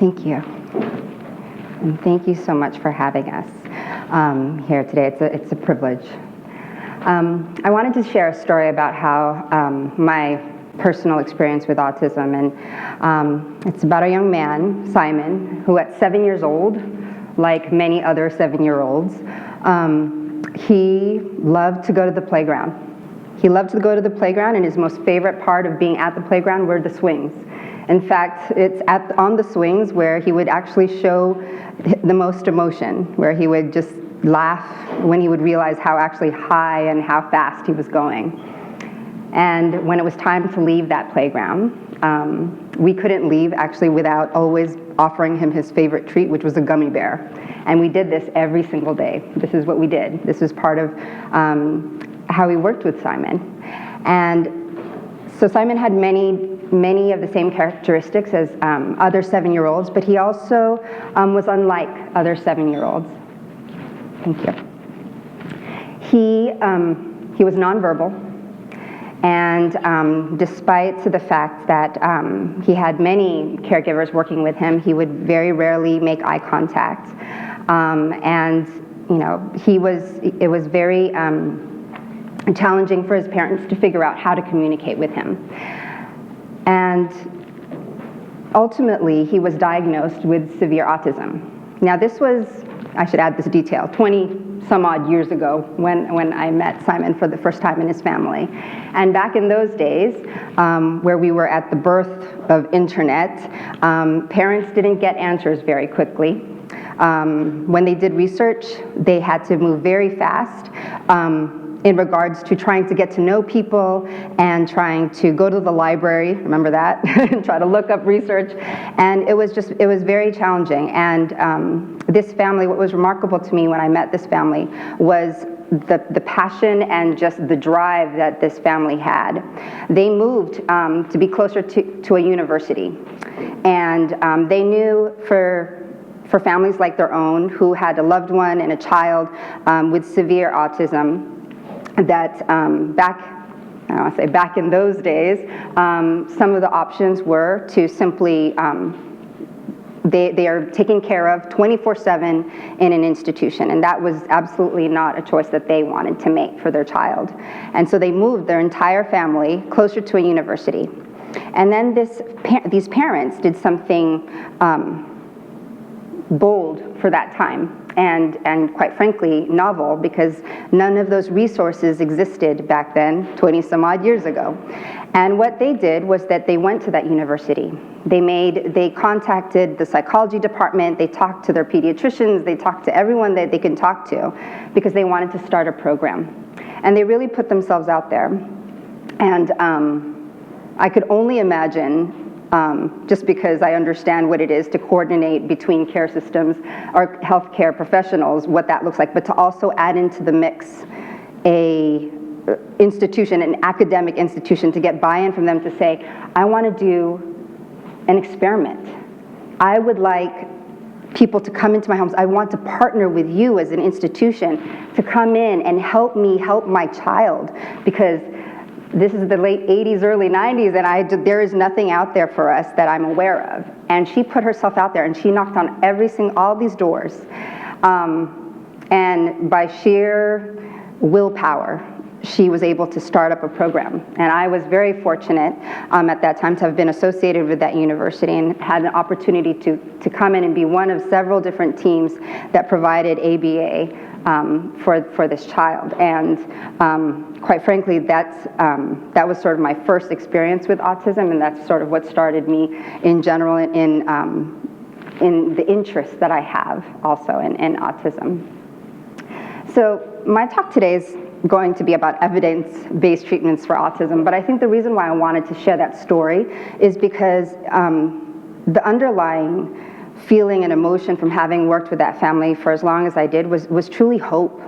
Thank you. And thank you so much for having us here today. It's a privilege. I wanted to share a story about how my personal experience with autism, and it's about a young man, Simon, who at 7 years old, like many other 7-year-olds, he loved to go to the playground. He loved to go to the playground, and his most favorite part of being at the playground were the swings. In fact, it's on the swings where he would actually show the most emotion, where he would just laugh when he would realize how actually high and how fast he was going. And when it was time to leave that playground, we couldn't leave actually without always offering him his favorite treat, which was a gummy bear. And we did this every single day. This is what we did. This was part of how we worked with Simon. And so Simon had many of the same characteristics as other 7-year-olds, but he also was unlike other 7-year-olds. Thank you. He was nonverbal, and despite the fact that he had many caregivers working with him, he would very rarely make eye contact, and it was very challenging for his parents to figure out how to communicate with him. And ultimately, he was diagnosed with severe autism. Now, this was, I should add this detail, 20 some odd years ago when I met Simon for the first time in his family. And back in those days, where we were at the birth of internet, parents didn't get answers very quickly. When they did research, they had to move very fast in regards to trying to get to know people and trying to go to the library, remember that, and try to look up research. And it was very challenging. And this family, what was remarkable to me when I met this family was the passion and just the drive that this family had. They moved to be closer to a university. And they knew for families like their own who had a loved one and a child with severe autism, that back in those days, some of the options were to simply, they are taken care of 24/7 in an institution, and that was absolutely not a choice that they wanted to make for their child. And so they moved their entire family closer to a university. And then these parents did something bold for that time, and quite frankly, novel, because none of those resources existed back then, 20 some odd years ago. And what they did was that they went to that university. They contacted the psychology department, they talked to their pediatricians, they talked to everyone that they could talk to, because they wanted to start a program. And they really put themselves out there. And I could only imagine, just because I understand what it is to coordinate between care systems or healthcare professionals, what that looks like, but to also add into the mix an academic institution, to get buy-in from them to say, I want to do an experiment. I would like people to come into my homes. I want to partner with you as an institution to come in and help me help my child, because this is the late 80s, early 90s, and there is nothing out there for us that I'm aware of. And she put herself out there, and she knocked on all these doors. And by sheer willpower, she was able to start up a program. And I was very fortunate at that time to have been associated with that university and had an opportunity to come in and be one of several different teams that provided ABA for this child. And quite frankly, that was sort of my first experience with autism, and that's sort of what started me in general in the interest that I have also in autism. So my talk today is going to be about evidence-based treatments for autism, but I think the reason why I wanted to share that story is because the underlying feeling and emotion from having worked with that family for as long as I did was truly hope.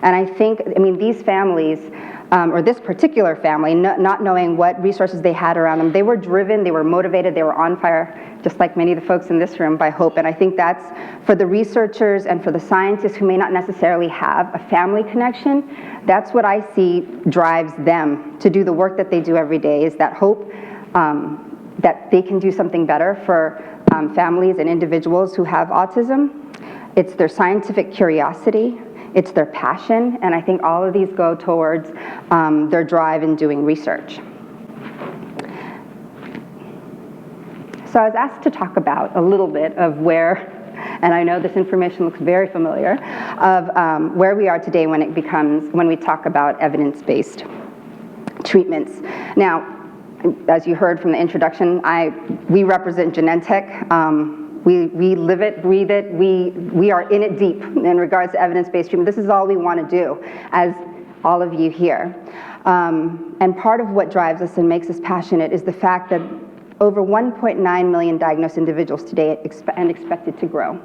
And I think, these families, or this particular family, not knowing what resources they had around them, they were driven, they were motivated, they were on fire, just like many of the folks in this room, by hope. And I think that's for the researchers and for the scientists who may not necessarily have a family connection, that's what I see drives them to do the work that they do every day, is that hope that they can do something better for families and individuals who have autism. It's their scientific curiosity, it's their passion, and I think all of these go towards their drive in doing research. So I was asked to talk about a little bit of where, and I know this information looks very familiar, of where we are today when we talk about evidence-based treatments. Now, as you heard from the introduction, we represent Genentech. We live it, breathe it, we are in it deep in regards to evidence-based treatment. This is all we want to do, as all of you here. And part of what drives us and makes us passionate is the fact that over 1.9 million diagnosed individuals today and expected to grow.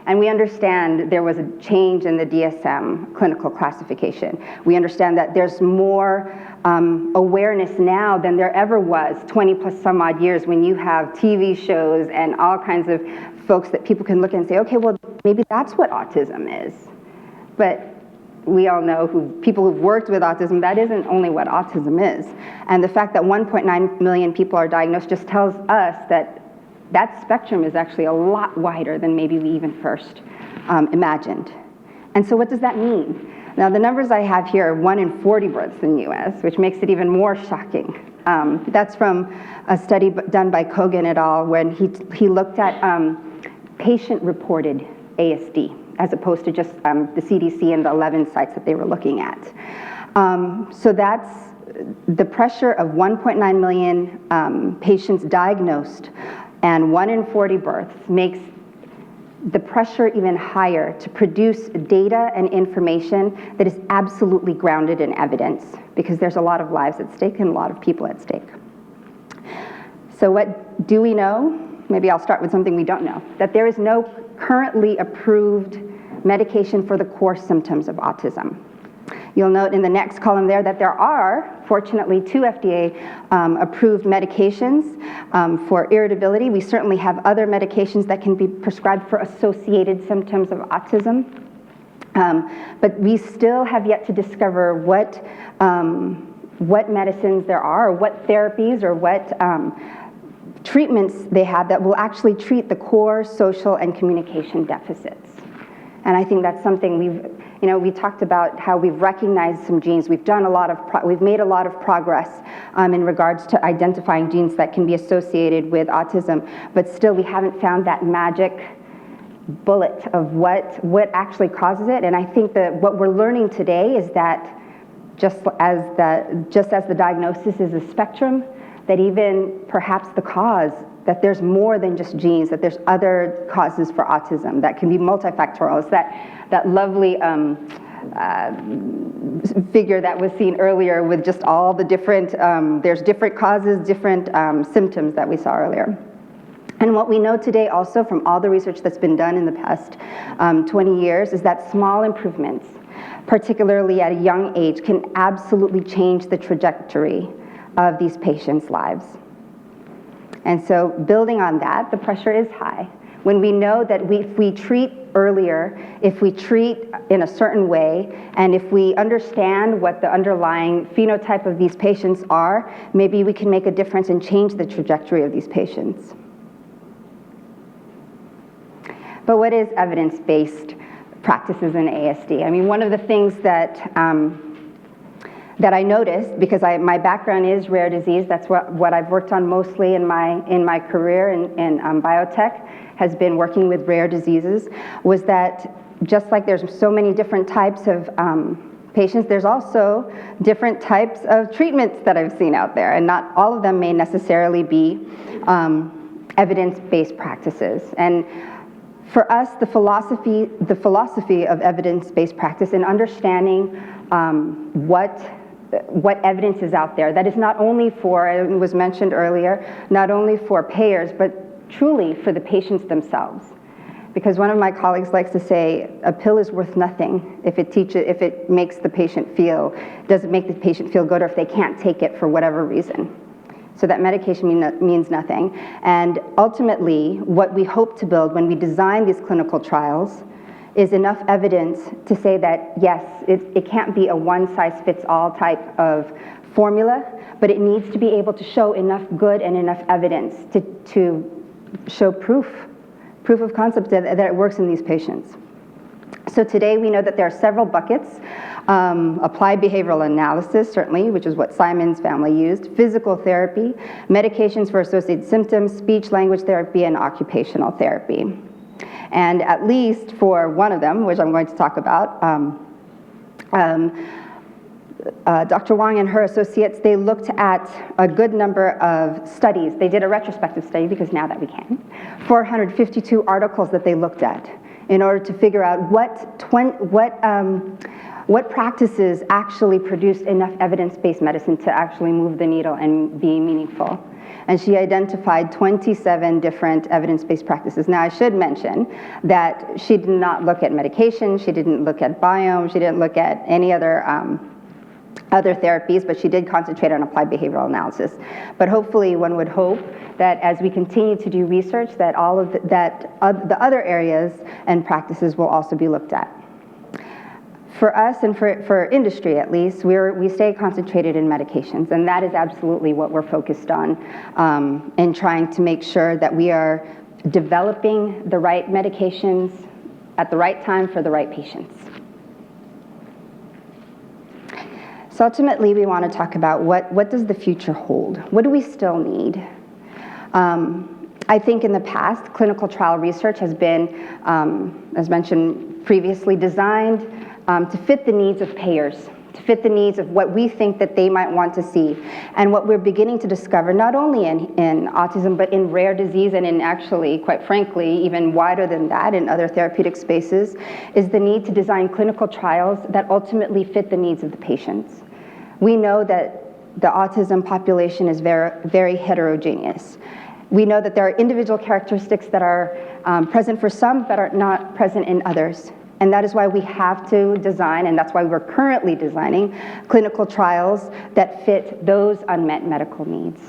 And we understand there was a change in the DSM clinical classification. We understand that there's more awareness now than there ever was 20 plus some odd years, when you have TV shows and all kinds of folks that people can look at and say, okay, well, maybe that's what autism is. But we all know, people who've worked with autism, that isn't only what autism is. And the fact that 1.9 million people are diagnosed just tells us that that spectrum is actually a lot wider than maybe we even first imagined. And so what does that mean? Now, the numbers I have here are 1 in 40 births in the US, which makes it even more shocking. That's from a study done by Kogan et al., when he looked at patient-reported ASD, as opposed to just the CDC and the 11 sites that they were looking at. So that's the pressure of 1.9 million patients diagnosed, and 1 in 40 births makes the pressure even higher to produce data and information that is absolutely grounded in evidence, because there's a lot of lives at stake and a lot of people at stake. So what do we know? Maybe I'll start with something we don't know, that there is no currently approved medication for the core symptoms of autism. You'll note in the next column there that there are, fortunately, 2 FDA-approved medications for irritability. We certainly have other medications that can be prescribed for associated symptoms of autism. But we still have yet to discover what medicines there are, or what therapies, or what treatments they have that will actually treat the core social and communication deficits. And I think that's something we talked about how we've recognized some genes. We've made a lot of progress in regards to identifying genes that can be associated with autism, but still we haven't found that magic bullet of what actually causes it. And I think that what we're learning today is that just as the diagnosis is a spectrum, that even perhaps the cause, that there's more than just genes, that there's other causes for autism that can be multifactorial. It's that lovely figure that was seen earlier with just all the different, there's different causes, different symptoms that we saw earlier. And what we know today also from all the research that's been done in the past 20 years is that small improvements, particularly at a young age, can absolutely change the trajectory of these patients' lives. And so building on that, the pressure is high. When we know that if we treat earlier, if we treat in a certain way, and if we understand what the underlying phenotype of these patients are, maybe we can make a difference and change the trajectory of these patients. But what is evidence-based practices in ASD? I mean, one of the things that I noticed, because my background is rare disease, that's what I've worked on mostly in my career in biotech, has been working with rare diseases, was that just like there's so many different types of patients, there's also different types of treatments that I've seen out there, and not all of them may necessarily be evidence-based practices. And for us, the philosophy of evidence-based practice and understanding what evidence is out there, that is not only for, it was mentioned earlier, not only for payers, but truly for the patients themselves. Because one of my colleagues likes to say, a pill is worth nothing if it makes the patient feel, doesn't make the patient feel good, or if they can't take it for whatever reason. So that medication means nothing. And ultimately, what we hope to build when we design these clinical trials is enough evidence to say that, yes, it can't be a one-size-fits-all type of formula, but it needs to be able to show enough good and enough evidence to show proof of concept that it works in these patients. So today we know that there are several buckets. Applied behavioral analysis, certainly, which is what Simon's family used, physical therapy, medications for associated symptoms, speech language therapy, and occupational therapy. And at least for one of them, which I'm going to talk about, Dr. Wang and her associates, they looked at a good number of studies. They did a retrospective study, because now that we can, 452 articles that they looked at in order to figure out what practices actually produced enough evidence-based medicine to actually move the needle and be meaningful. And she identified 27 different evidence-based practices. Now, I should mention that she did not look at medication, she didn't look at biome, she didn't look at any other therapies, but she did concentrate on applied behavioral analysis. But hopefully, one would hope that as we continue to do research, that all of the other areas and practices will also be looked at. For us, and for industry at least, we stay concentrated in medications, and that is absolutely what we're focused on, in trying to make sure that we are developing the right medications at the right time for the right patients. So ultimately, we want to talk about what does the future hold? What do we still need? I think in the past, clinical trial research has been, as mentioned previously, designed to fit the needs of payers, to fit the needs of what we think that they might want to see. And what we're beginning to discover, not only in autism, but in rare disease and in actually, quite frankly, even wider than that in other therapeutic spaces, is the need to design clinical trials that ultimately fit the needs of the patients. We know that the autism population is very, very heterogeneous. We know that there are individual characteristics that are present for some but are not present in others. And that is why we have to design, and that's why we're currently designing clinical trials that fit those unmet medical needs.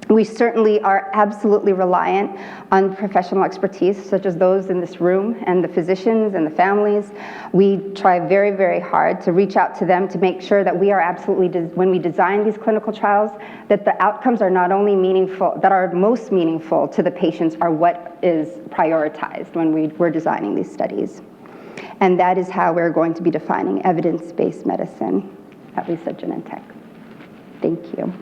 We certainly are absolutely reliant on professional expertise, such as those in this room, and the physicians and the families. We try very, very hard to reach out to them to make sure that we are absolutely, when we design these clinical trials, that the outcomes are not only meaningful, that are most meaningful to the patients are what is prioritized when we're designing these studies. And that is how we're going to be defining evidence-based medicine at Research Genentech. Thank you.